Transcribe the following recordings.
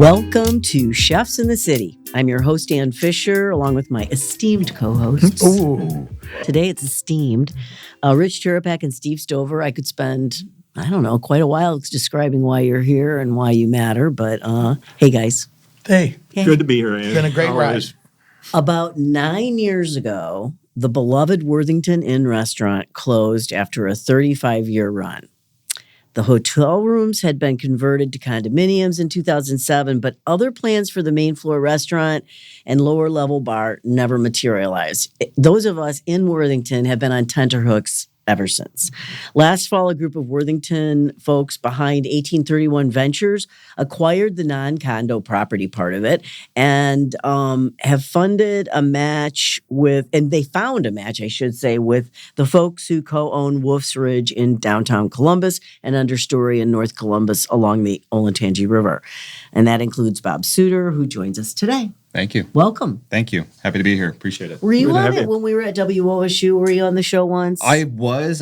Welcome to Chefs in the City. I'm your host, Ann Fisher, along with my esteemed co-hosts. Ooh. Today it's esteemed. Rich Terapak and Steve Stover. I could spend, quite a while describing why you're here and why you matter. But hey, guys. Hey, Good to be here, Ann. it's been a great ride. About 9 years ago, the beloved Worthington Inn restaurant closed after a 35-year run. The hotel rooms had been converted to condominiums in 2007, but other plans for the main floor restaurant and lower level bar never materialized. Those of us in Worthington have been on tenterhooks ever since. Last fall, a group of Worthington folks behind 1831 Ventures acquired the non-condo property part of it and have funded a match they found a match, I should say, with the folks who co-own Wolf's Ridge in downtown Columbus and Understory in North Columbus along the Olentangy River. And that includes Bob Szuter, who joins us today. Thank you. Welcome. Thank you. Happy to be here. Appreciate it. Were you Good to on have it you. when we were at WOSU? Were you on the show once? I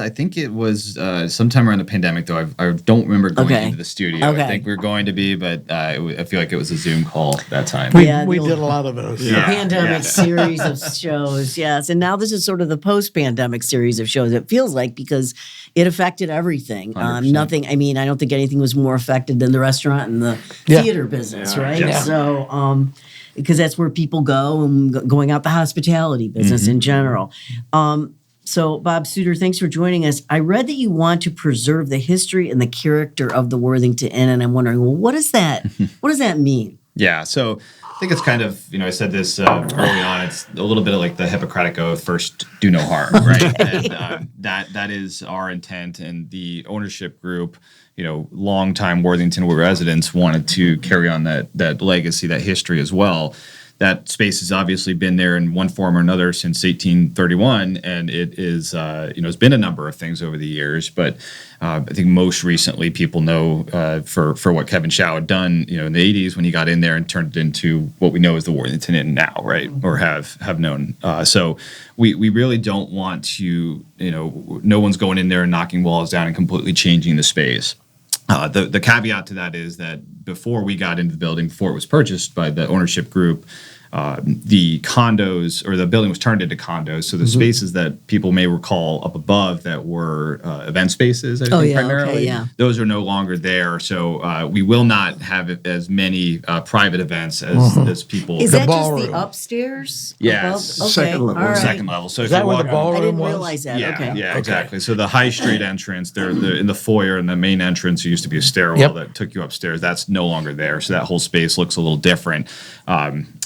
think it was sometime around the pandemic, though. I don't remember going into the studio. Okay. I think we were going to be, but I feel like it was a Zoom call that time. We Yeah, did a lot of those. The pandemic series of shows, yes. And now this is sort of the post-pandemic series of shows, it feels like, because it affected everything. 100%. I don't think anything was more affected than the restaurant and the theater business, right? Yeah. So, because that's where people go and going out the hospitality business in general. So, Bob Szuter, thanks for joining us. I read that you want to preserve the history and the character of the Worthington Inn, and I'm wondering, well, what does that mean? Yeah, so I think it's kind of, I said this early on, it's a little bit of like the Hippocratic Oath, first do no harm, right? And that is our intent, and the ownership group, longtime Worthington residents wanted to carry on that legacy, that history as well. That space has obviously been there in one form or another since 1831, and it is, it's been a number of things over the years. But I think most recently people know for what Kevin Shaw had done, in the 80s when he got in there and turned it into what we know as the Worthington Inn now, right, or have known. So we really don't want to, no one's going in there and knocking walls down and completely changing the space. The caveat to that is that before we got into the building, before it was purchased by the ownership group, the condos, or the building was turned into condos. So the spaces that people may recall up above that were event spaces, I think primarily, those are no longer there. So we will not have as many private events as people. Is that just ballroom. the upstairs? Yes. Above? Okay. Second level. All right. Second level. So Is if that you where the walk ballroom I didn't was? realize that. Yeah, Okay. yeah, exactly. So the High Street entrance, they're in the foyer, and the main entrance, there used to be a stairwell Yep. that took you upstairs. That's no longer there. So that whole space looks a little different.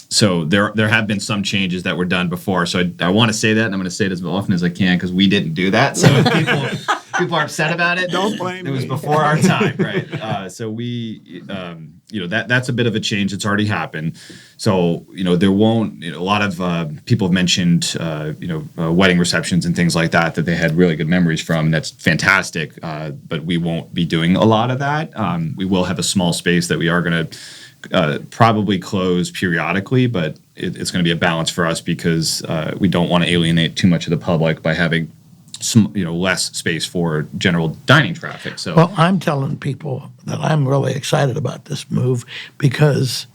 So there have been some changes that were done before. So I want to say that, and I'm going to say it as often as I can because we didn't do that. So if people are upset about it, Don't blame it was me. before our time, right? So we, that's a bit of a change that's already happened. So there won't. A lot of people have mentioned, wedding receptions and things like that they had really good memories from. And that's fantastic. But we won't be doing a lot of that. We will have a small space that we are going to probably close periodically, but it's going to be a balance for us because we don't want to alienate too much of the public by having some, less space for general dining traffic. So, Well, I'm telling people that I'm really excited about this move because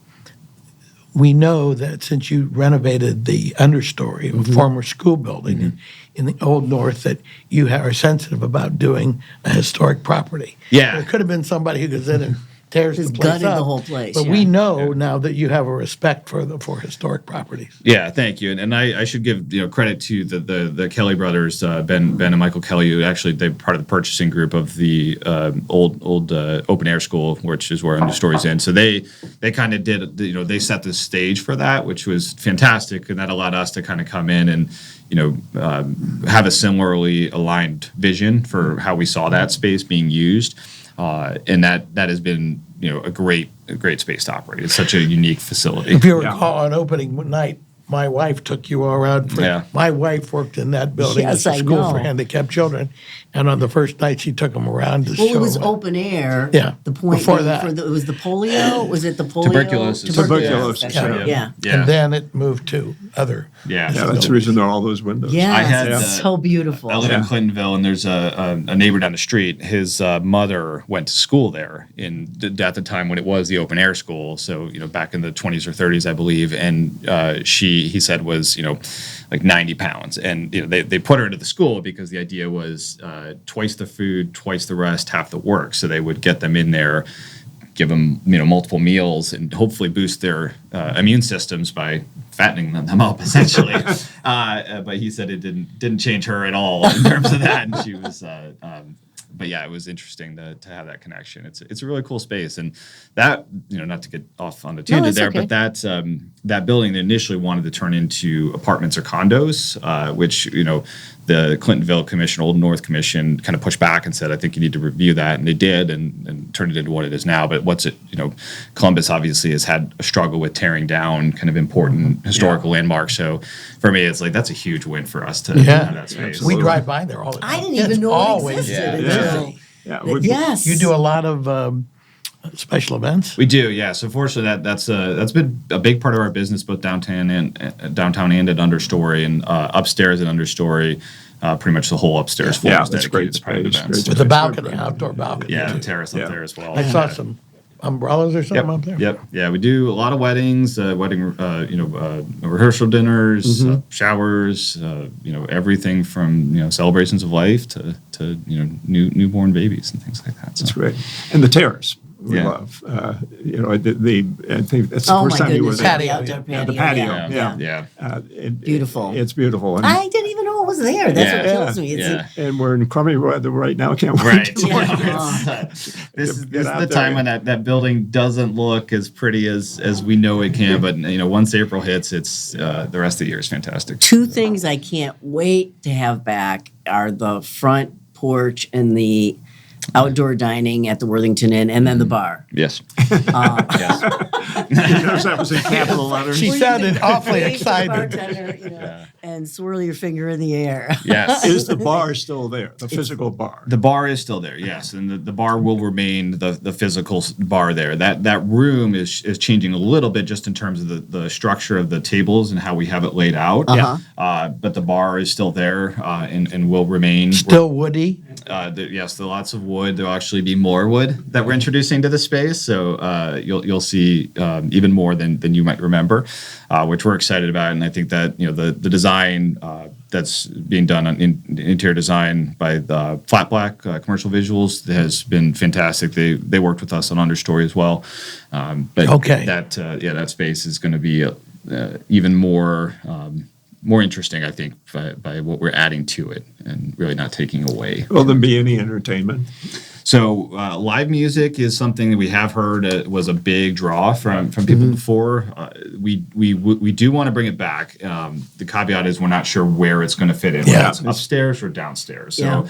we know that since you renovated the understory of a former school building in the Old North, that you are sensitive about doing a historic property. Yeah. There could have been somebody who goes in and tears Just the place gutted up. the whole place, But yeah. we know now that you have a respect for historic properties. yeah, thank you. And I should give credit to the Kelly brothers, Ben and Michael Kelly, who actually they're part of the purchasing group of the old open air school, which is where Understory's in. So they kind of did they set the stage for that, which was fantastic, and that allowed us to kind of come in and have a similarly aligned vision for how we saw that space being used. And that has been, a great space to operate. It's such a unique facility. If you recall, on opening night, my wife took you all around. My wife worked in that building Yes, as a I school know. for handicapped children, and on the first night she took them around to show. Well, it was them. open air. Yeah, The point before that. it was the polio. Was it the polio? Tuberculosis. Tuberculosis, That's right. yeah. Yeah. And then it moved to other. Yeah. Yeah, that's the reason there are all those windows. Yes, I had, it's so beautiful. I live in Clintonville, and there's a neighbor down the street. His mother went to school there at the time when it was the open air school. So back in the 20s or 30s, I believe. And he said was like 90 pounds, and they put her into the school because the idea was twice the food, twice the rest, half the work. So they would get them in there, give them multiple meals, and hopefully boost their immune systems by fattening them up, essentially. But he said it didn't change her at all in terms of that, and she was. But yeah, it was interesting to have that connection. It's a really cool space, and that not to get off on the tangent there, okay. but that building they initially wanted to turn into apartments or condos, which the Clintonville Commission, Old North Commission, kind of pushed back and said, I think you need to review that, and they did, and turned it into what it is now. But Columbus obviously has had a struggle with tearing down kind of important historical landmarks. So for me, it's like that's a huge win for us to have that space. We drive by there all the time. I didn't even know it existed until. Yes. You do a lot of special events. We do, yeah. So fortunately, that's been a big part of our business, both downtown and at Understory, and upstairs at Understory. Pretty much the whole upstairs floor is dedicated to private events. With a balcony, outdoor balcony. Yeah, the terrace up there as well. I saw some umbrellas or something up there. Yep. Yeah, we do a lot of weddings, rehearsal dinners, showers, everything from celebrations of life to newborn babies and things like that. So. That's great. And the terrace. We Yeah. love. I think that's the Oh first my time you were goodness! there. Patio. Outdoor patio. The patio. Yeah. Beautiful. It's beautiful. And, I didn't even know it was there. That's what kills me. It's and we're in crummy weather right now. Can't wait. Right. to Yeah. work. This is Get out the there. time when that building doesn't look as pretty as we know it can. But once April hits, it's the rest of the year is fantastic. two things I can't wait to have back are the front porch and the outdoor dining at the Worthington Inn, and then the bar. Yes. You notice that was in capital letters. She sounded awfully excited. Bartender, and swirl your finger in the air. Yes. Is the bar still there? The physical bar. The bar is still there, yes, and the bar will remain the physical bar there. That room is changing a little bit just in terms of the structure of the tables and how we have it laid out. But the bar is still there and will remain. Still woody. Yes, there are lots of wood. There'll actually be more wood that we're introducing to the space, so you'll see even more than you might remember, which we're excited about. And I think that the design that's being done in interior design by the Flat Black Commercial Visuals has been fantastic. They worked with us on Understory as well. That space is going to be even more interesting, I think, by what we're adding to it and really not taking away. Will there be any entertainment? So live music is something that we have heard was a big draw from people before. We do want to bring it back. The caveat is we're not sure where it's going to fit in, whether it's upstairs or downstairs. So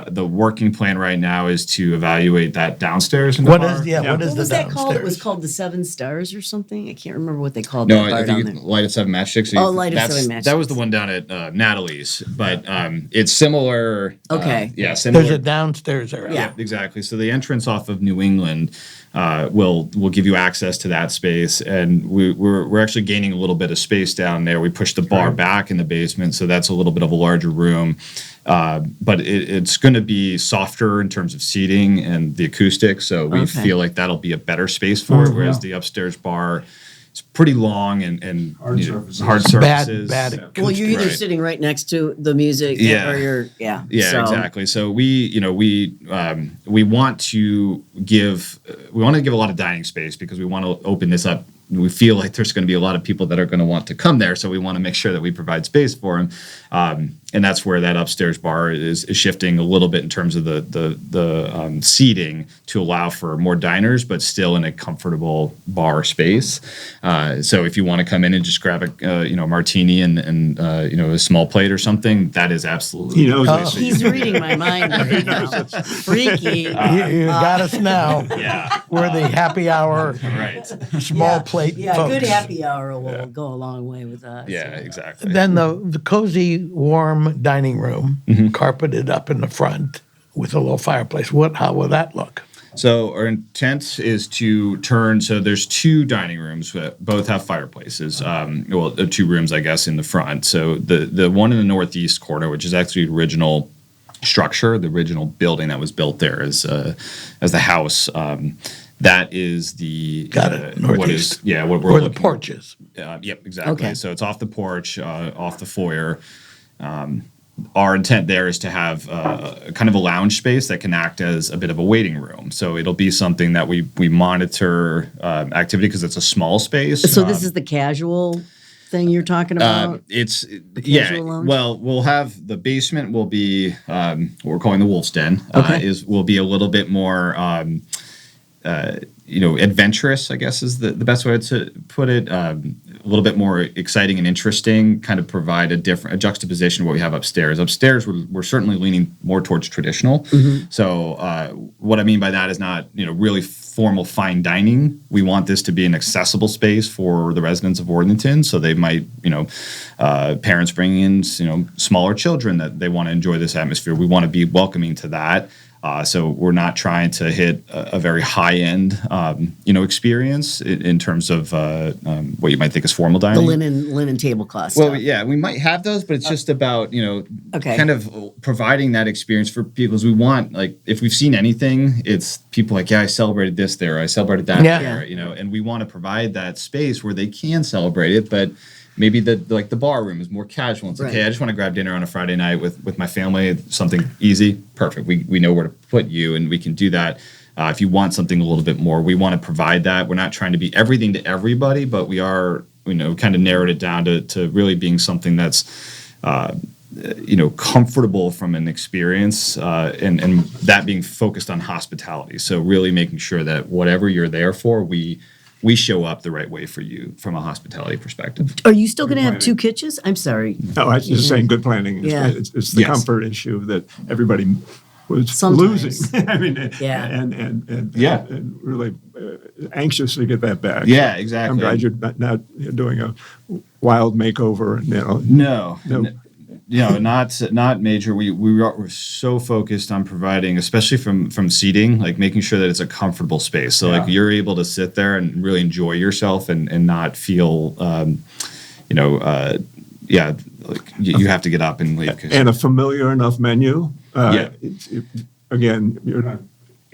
the working plan right now is to evaluate that downstairs in the bar. What is What the was that called? It downstairs? was called the Seven Stars or something. I can't remember what they called No, that bar I down think there. Light of Seven Matchsticks. Light of Seven Matchsticks. That was the one down at Natalie's, but it's similar. Okay. Similar. There's a downstairs area. Yeah. Exactly. So the entrance off of New England will give you access to that space, and we're actually gaining a little bit of space down there. We pushed the bar back in the basement, so that's a little bit of a larger room. But it's going to be softer in terms of seating and the acoustics, so we feel like that'll be a better space for it. Whereas the upstairs bar is pretty long and hard surfaces. Bad. Well, you're either Right. sitting right next to the music, or you're Yeah, so, exactly. So we want to give a lot of dining space because we want to open this up. We feel like there's going to be a lot of people that are going to want to come there, so we want to make sure that we provide space for them. and that's where that upstairs bar is shifting a little bit in terms of the seating to allow for more diners, but still in a comfortable bar space. So if you want to come in and just grab a martini and a small plate or something, that is absolutely. He knows. He's reading my mind right now. Freaky. You got us now. Yeah. We're the happy hour, Right. small plate Yeah, folks. good happy hour will go a long way with us. Yeah, exactly. Then the cozy, warm dining room, carpeted up in the front with a little fireplace. How will that look? So our intent is to turn. So there's 2 dining rooms that both have fireplaces. The 2 rooms, I guess, in the front. So the one in the northeast corner, which is actually the original structure, the original building that was built there as the house. That is the Got it. Northeast. What we're Where the looking- porch is. Yep, exactly. Okay. So it's off the porch, off the foyer. Our intent there is to have kind of a lounge space that can act as a bit of a waiting room. So it'll be something that we monitor activity because it's a small space. So this is the casual thing you're talking about? It's casual lounge? Well, we'll have the basement will be what we're calling the Wolf's Den. Okay. Will be a little bit more adventurous, I guess is the best way to put it. A little bit more exciting and interesting, kind of provide a juxtaposition of what we have upstairs. Upstairs, we're certainly leaning more towards traditional. So what I mean by that is not, really formal fine dining. We want this to be an accessible space for the residents of Worthington. So they might, parents bringing in, smaller children that they want to enjoy this atmosphere. We want to be welcoming to that. So we're not trying to hit a very high-end, experience in terms of what you might think is formal The dining. linen tablecloth Well, stuff. yeah, we might have those, but it's just about, Okay. kind of providing that experience for people. Because we want, like, if we've seen anything, it's people like, yeah, I celebrated this there, I celebrated that Yeah. there, and we want to provide that space where they can celebrate it, but maybe the bar room is more casual. It's like, Right. hey, I just want to grab dinner on a Friday night with my family, something easy, perfect. We know where to put you, and we can do that. If you want something a little bit more, we want to provide that. We're not trying to be everything to everybody, but we are, kind of narrowed it down to really being something that's, comfortable from an experience, and that being focused on hospitality. So really making sure that whatever you're there for, we show up the right way for you from a hospitality perspective. Are you still going to have 2 kitchens? I'm sorry. No, I was just saying good planning. Yeah. It's the Yes. comfort issue that everybody was Sometimes. losing. I mean, Yeah. and Yeah. and really anxious to get that back. Yeah, exactly. I'm glad you're not doing a wild makeover. No. No. Not major. We're so focused on providing, especially from seating, like making sure that it's a comfortable space. So like Yeah. you're able to sit there and really enjoy yourself and not feel, like you have to get up and leave. And a familiar enough menu. Yeah. Again, you're not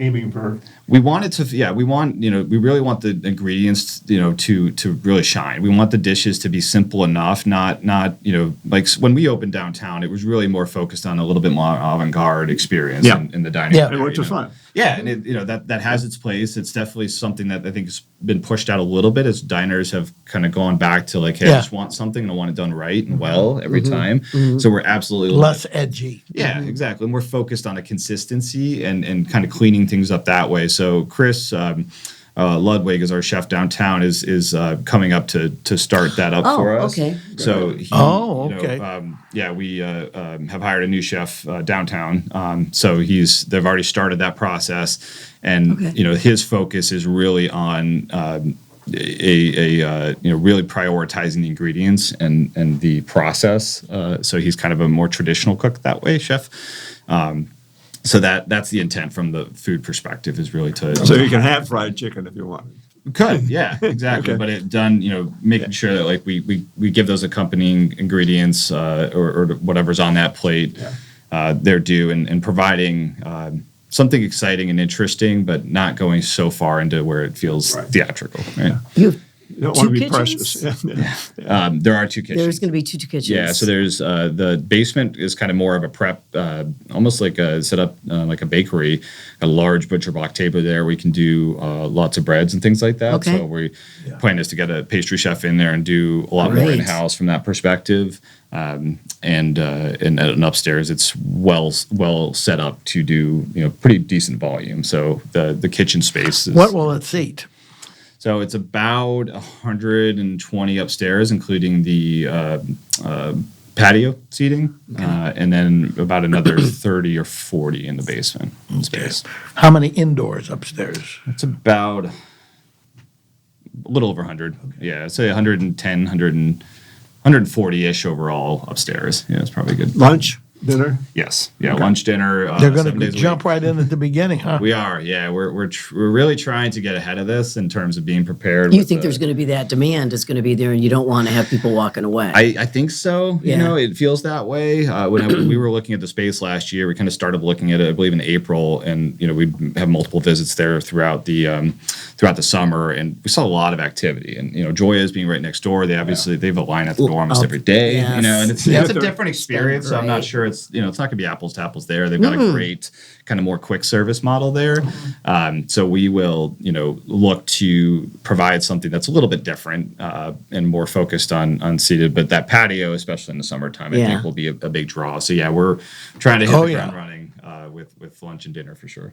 aiming for. We want it to, we really want the ingredients, to really shine. We want the dishes to be simple enough, not, like when we opened downtown, it was really more focused on a little bit more avant-garde experience Yeah. in the dining Yeah. room. And which is fun. Yeah, and that has its place. It's definitely something that I think has been pushed out a little bit as diners have kind of gone back to like, hey, I Yeah. just want something and I want it done right and well every time. So we're absolutely Less edgy. yeah, exactly. And we're focused on a consistency and kind of cleaning things up that way. So Chris Ludwig is our chef downtown is coming up to start that up Oh, for us. okay. So he, okay. we have hired a new chef downtown. So they've already started that process, and Okay. his focus is really on really prioritizing the ingredients and the process. So he's kind of a more traditional cook that way, chef. So that's the intent from the food perspective is really to. So you can have fried chicken if you want. Could, yeah, exactly. Okay. But it done, making sure that like we give those accompanying ingredients or whatever's on that plate their due and providing something exciting and interesting, but not going so far into where it feels Right. theatrical. Right. You don't want to be kitchens? precious. There are 2 kitchens. There's going to be 2 kitchens. Yeah, so there's the basement is kind of more of a prep, almost like a set up like a bakery, a large butcher block table there. We can do lots of breads and things like that. Okay. So we plan is to get a pastry chef in there and do a lot more Great. in-house from that perspective. And upstairs, it's well set up to do pretty decent volume. So the kitchen space is What will it seat? So it's about 120 upstairs, including the patio seating, and then about another 30 or 40 in the basement space. How many indoors upstairs? It's about a little over 100. Yeah, I'd say 110, 140-ish overall upstairs. Yeah, it's probably good. Lunch, dinner. Yes. Yeah, lunch, dinner. They're going 7 to days a jump week. right in at the beginning, huh? We are. Yeah, we're really trying to get ahead of this in terms of being prepared. You with think there's going to be that demand is going to be there, and you don't want to have people walking away. I think so. Yeah. It feels that way. When we were looking at the space last year, we kind of started looking at it, I believe, in April, and we have multiple visits there throughout the summer, and we saw a lot of activity. And Joya's being right next door. They obviously they have a line at the door almost every day. Yes. And it's a different experience. So I'm not great. sure it's it's not going to be apples to apples there. They've got a great kind of more quick service model there. So we will look to provide something that's a little bit different and more focused on seated. But that patio, especially in the summertime, I think will be a big draw. So yeah, we're trying to hit the ground running with lunch and dinner for sure.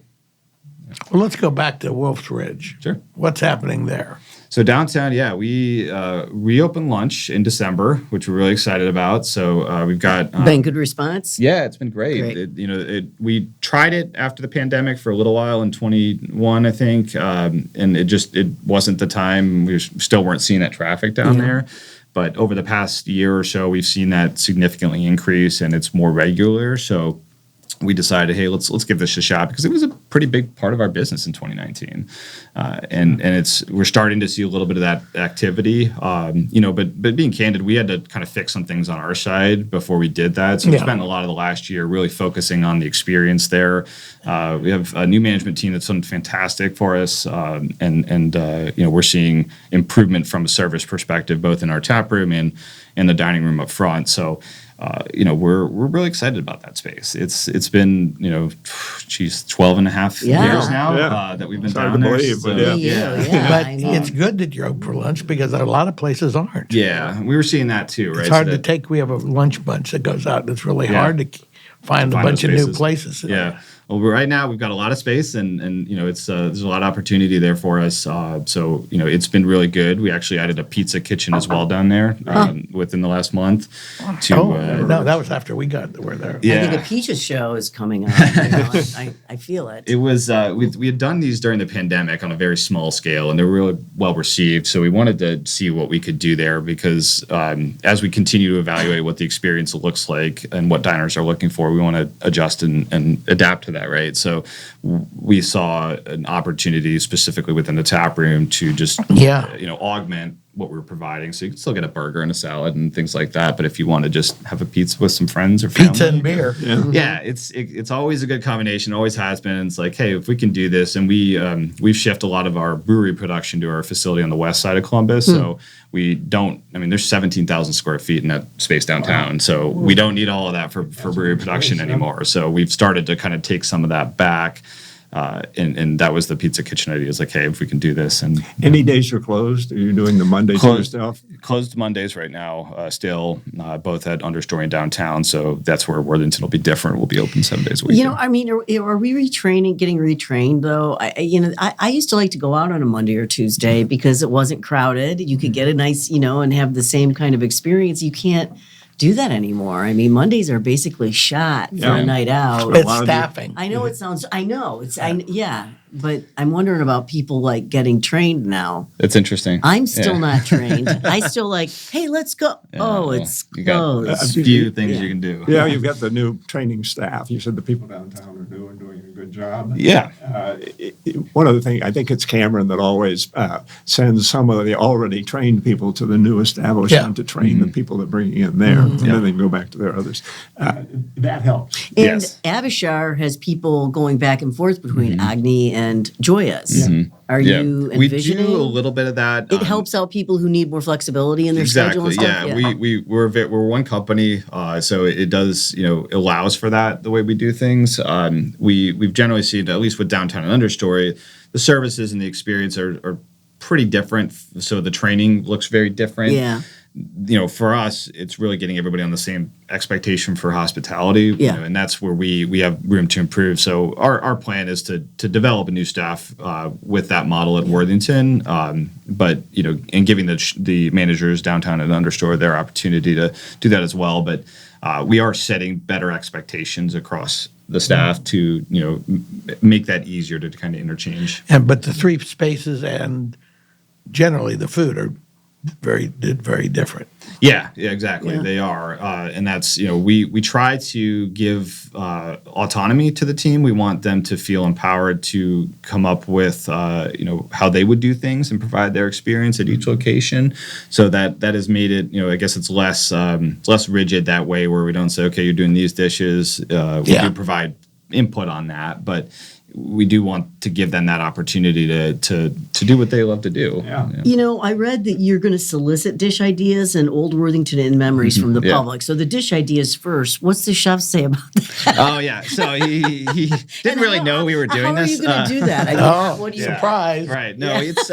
Well, let's go back to Wolf's Ridge. Sure. What's happening there? So downtown, we reopened lunch in December, which we're really excited about. So we've got Been good response? yeah, it's been great. We tried it after the pandemic for a little while in 21, I think, and it wasn't the time. We still weren't seeing that traffic down there. But over the past year or so, we've seen that significantly increase, and it's more regular. So we decided, hey, let's give this a shot because it was a pretty big part of our business in 2019, and we're starting to see a little bit of that activity. But being candid, we had to kind of fix some things on our side before we did that. So we spent a lot of the last year really focusing on the experience there. We have a new management team that's done fantastic for us, and we're seeing improvement from a service perspective, both in our tap room and in the dining room up front. So. We're really excited about that space. It's been 12 and a half years now that we've been down there. Believe, So, but But I know. it's good that you're open for lunch because a lot of places aren't. Yeah, we were seeing that too, right? It's hard to take. We have a lunch bunch that goes out, and it's really hard to find a bunch of new spaces. places. Yeah. Well, right now we've got a lot of space, and it's there's a lot of opportunity there for us. So it's been really good. We actually added a pizza kitchen as well down there within the last month. No, that was after we got there. I think a pizza show is coming up. I feel it. It was we had done these during the pandemic on a very small scale, and they were really well received. So we wanted to see what we could do there because as we continue to evaluate what the experience looks like and what diners are looking for, we want to adjust and adapt to that, right? So we saw an opportunity specifically within the tap room to just augment what we're providing. So you can still get a burger and a salad and things like that. But if you want to just have a pizza with some friends or family, Pizza and beer. yeah, it's always a good combination. Always has been. It's like, hey, if we can do this, and we've shifted a lot of our brewery production to our facility on the west side of Columbus. So we don't. I mean, there's 17,000 square feet in that space downtown. So we don't need all of that for brewery production anymore. So we've started to kind of take some of that back. And that was the pizza kitchen idea. It's like, hey, if we can do this. And any days you're closed? Are you doing the Mondays and stuff? Closed Mondays right now, still, both at Understory and downtown. So that's where Worthington will be different. We'll be open 7 days a week. I mean, are we getting retrained though? I used to like to go out on a Monday or Tuesday because it wasn't crowded. You could get a nice, and have the same kind of experience. You can't do that anymore. I mean, Mondays are basically shot for a night out. It's staffing. I know it sounds. I know it's. But I'm wondering about people like getting trained now. It's interesting. I'm still not trained. I still like, hey, let's go. It's you got closed. a few things you can do. Yeah, you've got the new training staff. You said the people downtown are doing a good job. Yeah. One of the things, I think it's Cameron that always sends some of the already trained people to the new establishment to train the people that bring in there, and then they can go back to their others. That helps. And Abishar has people going back and forth between Agni and Joyous. Are you envisioning? We do a little bit of that. It helps out people who need more flexibility in their schedule and stuff. Yeah. We're one company, so it does, allows for that the way we do things. We've generally seen, at least with downtown and Understory, the services and the experience are pretty different. So the training looks very different. Yeah. For us, it's really getting everybody on the same expectation for hospitality. Yeah. And that's where we have room to improve. So our plan is to develop a new staff with that model at Worthington, but and giving the managers downtown at Understory their opportunity to do that as well. But we are setting better expectations across the staff to make that easier to kind of interchange. But the 3 spaces and generally the food are very different. Yeah, exactly. Yeah. They are, and that's we try to give autonomy to the team. We want them to feel empowered to come up with how they would do things and provide their experience at each location. So that has made it I guess it's less rigid that way, where we don't say, okay, you're doing these dishes. We do provide input on that, but we do want to give them that opportunity to do what they love to do. Yeah. I read that you're going to solicit dish ideas and old Worthington Inn memories from the public. So the dish ideas first. What's the chef say about that? Oh yeah, so he didn't really know we were doing this. How are you going to do that? What do you surprise? Right. No, it's.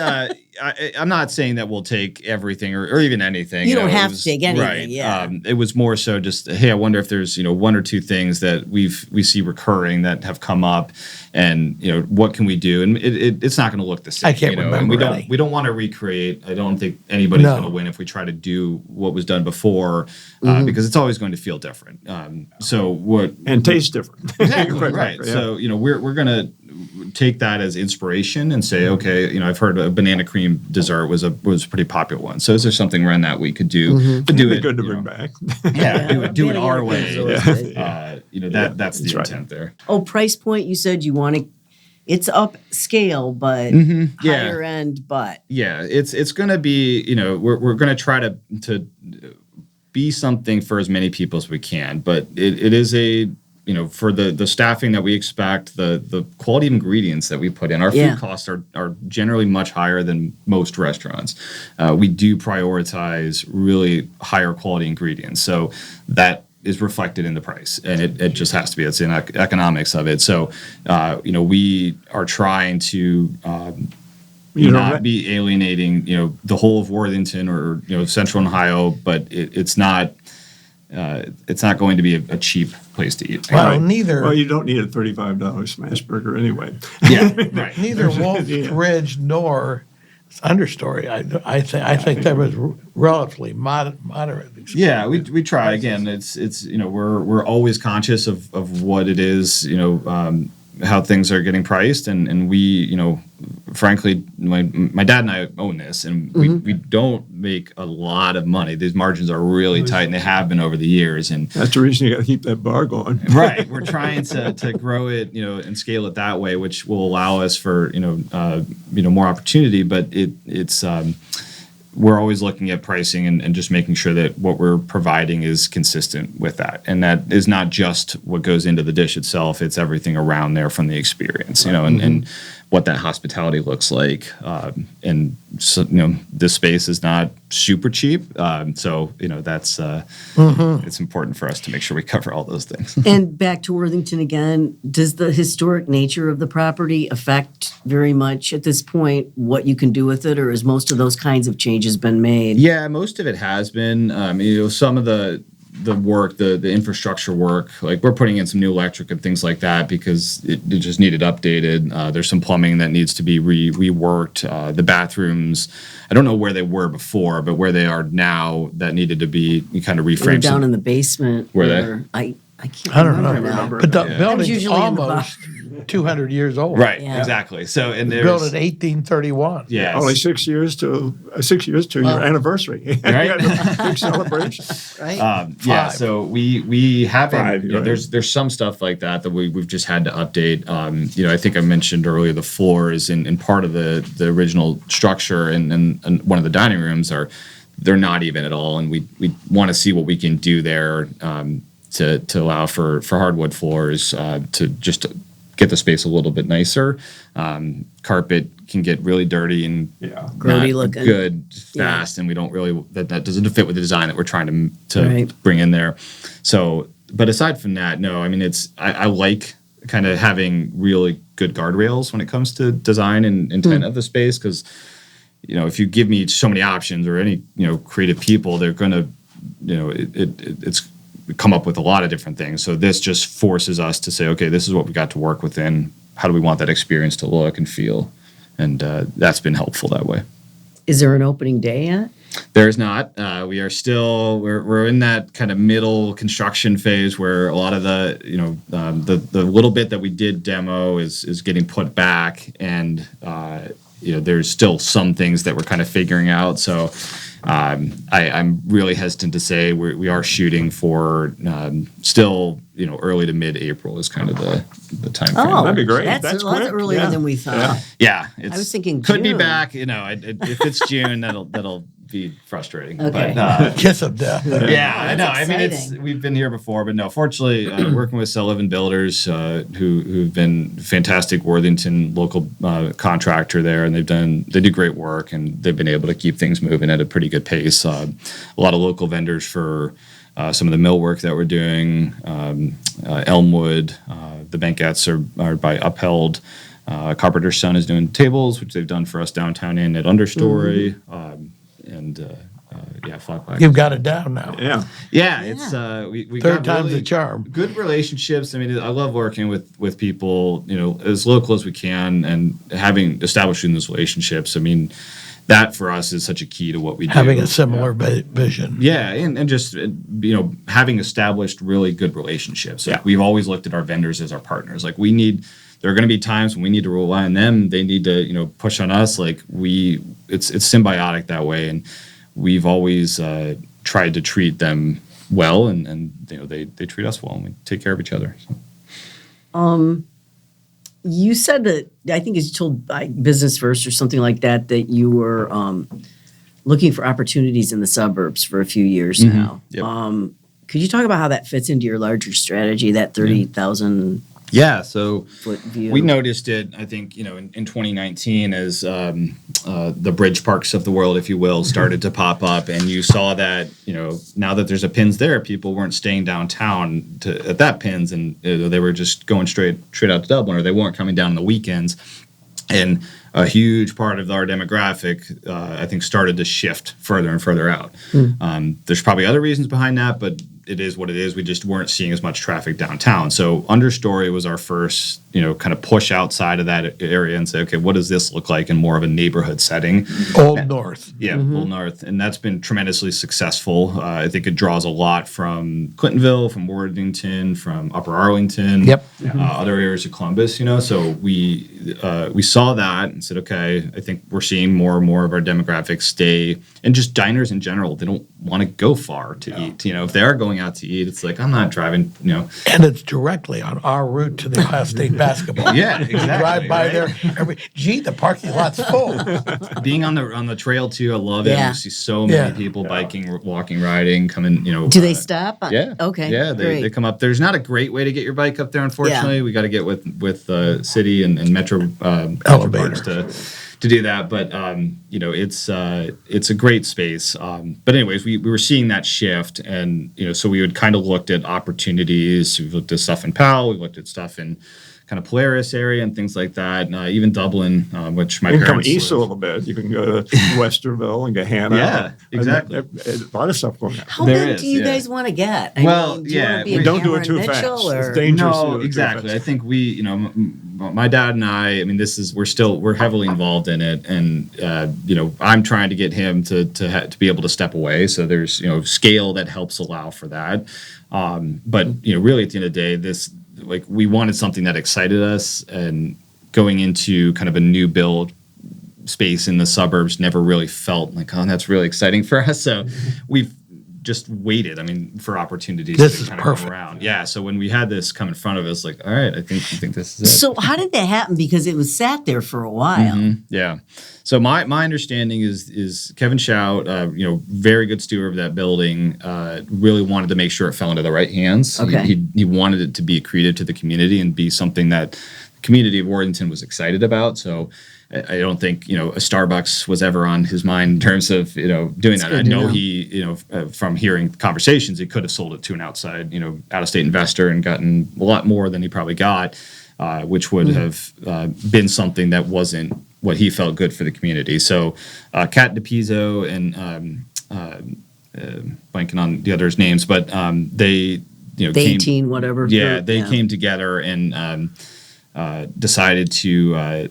I'm not saying that we'll take everything or even anything. You don't have to take anything. Right. Yeah. It was more so just, hey, I wonder if there's 1 or 2 things that we see recurring that have come up, and what can we do? And it's not going to look the same. I can't remember. And we don't want to recreate. I don't think anybody's going to win if we try to do what was done before, because it's always going to feel different. And taste different. Exactly. Right. Yeah. So we're going to take that as inspiration and say, okay, I've heard a banana cream dessert was a pretty popular one. So is there something around that we could do to do it? Good to bring back. Do it our way. That's the intent there. Oh, price point. You said you want to. It's upscale, but higher end. But it's going to be. We're going to try to be something for as many people as we can, but it is a. For the staffing that we expect, the quality of ingredients that we put in, our food costs are generally much higher than most restaurants. We do prioritize really higher quality ingredients. So that is reflected in the price, and it just has to be. It's in economics of it. So, we are trying to not be alienating, the whole of Worthington or, Central Ohio, but it's not. It's not going to be a cheap place to eat. Well, neither. Well, you don't need a $35 smash burger anyway. Yeah, right. Neither Wolf Ridge nor Understory. I think that was relatively moderate. Experience. Yeah, we try. Again, it's we're always conscious of what it is. How things are getting priced, and we, frankly, my dad and I own this, and we don't make a lot of money. These margins are really tight, and they have been over the years. And that's the reason you got to keep that bar going. Right. We're trying to grow it, and scale it that way, which will allow us for more opportunity. But it's we're always looking at pricing and just making sure that what we're providing is consistent with that. And that is not just what goes into the dish itself. It's everything around there from the experience, and what that hospitality looks like. And so, this space is not super cheap. So, that's it's important for us to make sure we cover all those things. And back to Worthington again, does the historic nature of the property affect very much at this point what you can do with it, or has most of those kinds of changes been made? Yeah, most of it has been. Some of the work, the infrastructure work, like we're putting in some new electric and things like that because it just needed updated. There's some plumbing that needs to be reworked. The bathrooms, I don't know where they were before, but where they are now, that needed to be kind of reframed. They're down in the basement. Were they? I can't remember now. But the building's almost 200 years old. Right, exactly. So, and built in 1831. Yeah, only 6 years to your anniversary. Right, big celebration. Right. So we haven't. There's some stuff like that we've just had to update. I think I mentioned earlier the floors and part of the original structure and one of the dining rooms they're not even at all, and we want to see what we can do there. To allow for hardwood floors to just get the space a little bit nicer. Carpet can get really dirty and grody not looking, good fast, and we don't really that doesn't fit with the design that we're trying to Right. bring in there. So, but aside from that, no, I mean I like kind of having really good guardrails when it comes to design and intent of the space, because if you give me so many options or any creative people, they're gonna it's come up with a lot of different things. So this just forces us to say, okay, this is what we got to work within. How do we want that experience to look and feel? And that's been helpful that way. Is there an opening day yet? There's not. We are still we're in that kind of middle construction phase where a lot of the the little bit that we did demo is getting put back, and there's still some things that we're kind of figuring out. So I'm really hesitant to say we are shooting for still early to mid-April is kind of the time frame. Oh, that'd be great. That's quick. earlier than we thought. Yeah, I was thinking could be June. back. If it's June, that'll be frustrating. Okay. But, Kiss of death. yeah, I know. I mean, exciting. we've been here before, but no. Fortunately, working with Sullivan Builders, who've been fantastic Worthington local contractor there, and they do great work, and they've been able to keep things moving at a pretty good pace. A lot of local vendors for some of the millwork that we're doing. Elmwood, the banquettes are by Upheld. Carpenter's Son is doing tables, which they've done for us downtown Inn at Understory. Flat Black. You've got it down now. Yeah, it's we Third got time's really the charm. good relationships. I mean, I love working with people, as local as we can, and establishing those relationships. I mean, that for us is such a key to what we do. Having a similar vision. Yeah, and just having established really good relationships. Like, we've always looked at our vendors as our partners. Like there are going to be times when we need to rely on them. They need to push on us. Like it's symbiotic that way, and we've always tried to treat them well, and they treat us well, and we take care of each other. So. You said that, I think you told Business First or something like that you were looking for opportunities in the suburbs for a few years now. Yep. Could you talk about how that fits into your larger strategy, that 30,000 Yeah, so foot view? we noticed it, I think, in 2019 as the bridge parks of the world, if you will, started to pop up, and you saw that, now that there's a Pins there, people weren't staying downtown at that Pins, and they were just going straight out to Dublin, or they weren't coming down on the weekends. And a huge part of our demographic, I think, started to shift further and further out. There's probably other reasons behind that, but it is what it is. We just weren't seeing as much traffic downtown. So Understory was our first, kind of push outside of that area and say, okay, what does this look like in more of a neighborhood setting? Old North. Yeah, Old North. And that's been tremendously successful. I think it draws a lot from Clintonville, from Worthington, from Upper Arlington, other areas of Columbus, So we saw that and said, okay, I think we're seeing more and more of our demographics stay, and just diners in general, they don't want to go far to eat. If they are going out to eat, it's like, I'm not driving, And it's directly on our route to the Ohio State basketball. Yeah, exactly. You drive by right? there the parking lot's full. Being on the trail too, I love it. Yeah. You see so many people biking, walking, riding, coming. Do they stop? Yeah. Okay. Yeah, they come up. There's not a great way to get your bike up there, unfortunately. We got to get with city and metro Elevator. parks to do that. But it's a great space. But anyways, we were seeing that shift, and so we would kind of looked at opportunities. We looked at stuff in Powell. We looked at stuff in kind of Polaris area and things like that. Even Dublin, which my You can parents come east live. a little bit. You can go to Westerville and Gahanna. Yeah, exactly. A lot of stuff going on. How There big is, do you yeah. guys want to get? Well, do you wanna yeah, be a we don't do it Cameron too fast. Mitchell, or- It's dangerous. to do No, it too exactly. fast. I think we, my dad and I mean, we're heavily involved in it, and I'm trying to get him to be able to step away. So there's scale that helps allow for that. But really at the end of the day, we wanted something that excited us, and going into kind of a new build space in the suburbs never really felt like, oh, that's really exciting for us. So we've just waited, for opportunities This to is kind of perfect. come around. Yeah. So when we had this come in front of us, like, all right, I think this is it. So how did that happen? Because it was sat there for a while. Yeah. So my understanding is Kevin Shout, very good steward of that building, really wanted to make sure it fell into the right hands. Okay. He wanted it to be accretive to the community and be something that community of Worthington was excited about. So I don't think, a Starbucks was ever on his mind in terms of, doing that. I know he, from hearing conversations, he could have sold it to an outside, out-of-state investor and gotten a lot more than he probably got, which would have been something that wasn't what he felt good for the community. So Kat DePizzo and blanking on the others' names, but they, came together and decided to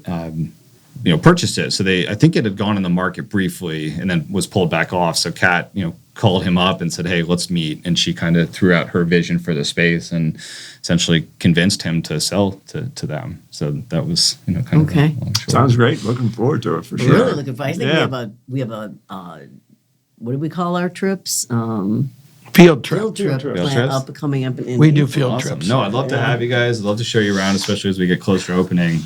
purchase it. So I think it had gone in the market briefly and then was pulled back off. So Kat, called him up and said, "Hey, let's meet." And she kind of threw out her vision for the space and essentially convinced him to sell to them. So that was, kind of a long short. Sounds great. Looking forward to it for sure. Really looking forward. I think we have a what do we call our trips? Field trip. Field trip plan coming up in We do April. field Awesome. trips. No, I'd love to have you guys. I'd love to show you around, especially as we get closer to opening.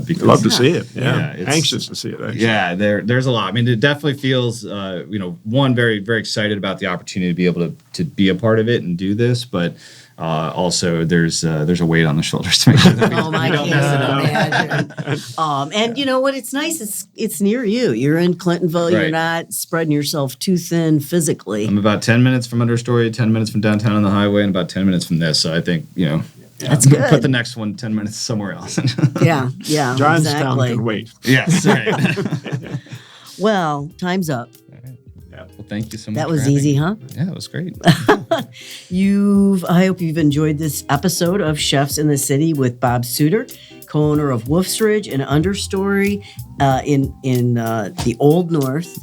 Because Love to see it. Yeah. it's Anxious to see it, actually. Yeah, there's a lot. I mean, it definitely feels, one, very, very excited about the opportunity to be able to be a part of it and do this, but also there's a weight on the shoulders to make sure that I can't imagine. And you know what? It's nice. It's near you. You're in Clintonville. Right. You're not spreading yourself too thin physically. I'm about 10 minutes from Understory, 10 minutes from downtown on the highway, and about 10 minutes from this. So I think, That's good. Put the next one 10 minutes somewhere else. Yeah, Johnstown exactly. can wait. Yes, right. Well, time's up. Well, thank you so much. That was for having easy, me. huh? Yeah, it was great. I hope you've enjoyed this episode of Chefs in the City with Bob Szuter, co-owner of Wolfsridge and Understory in the Old North.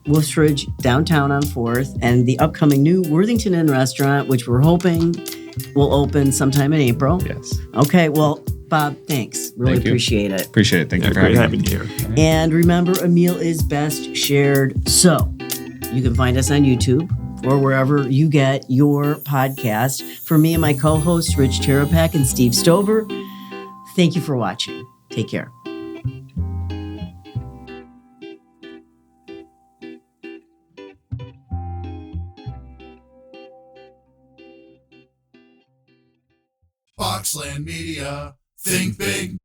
Wolfsridge downtown on 4th, and the upcoming new Worthington Inn restaurant, which we're hoping will open sometime in April. Yes. Okay, well, Bob, thanks. Really Thank you. appreciate it. Appreciate it. Thank you for Great having me. having you here. And remember, a meal is best shared. So you can find us on YouTube or wherever you get your podcast. For me and my co-hosts, Rich Terapak and Steve Stover, thank you for watching. Take care. Boxland Media. Think big.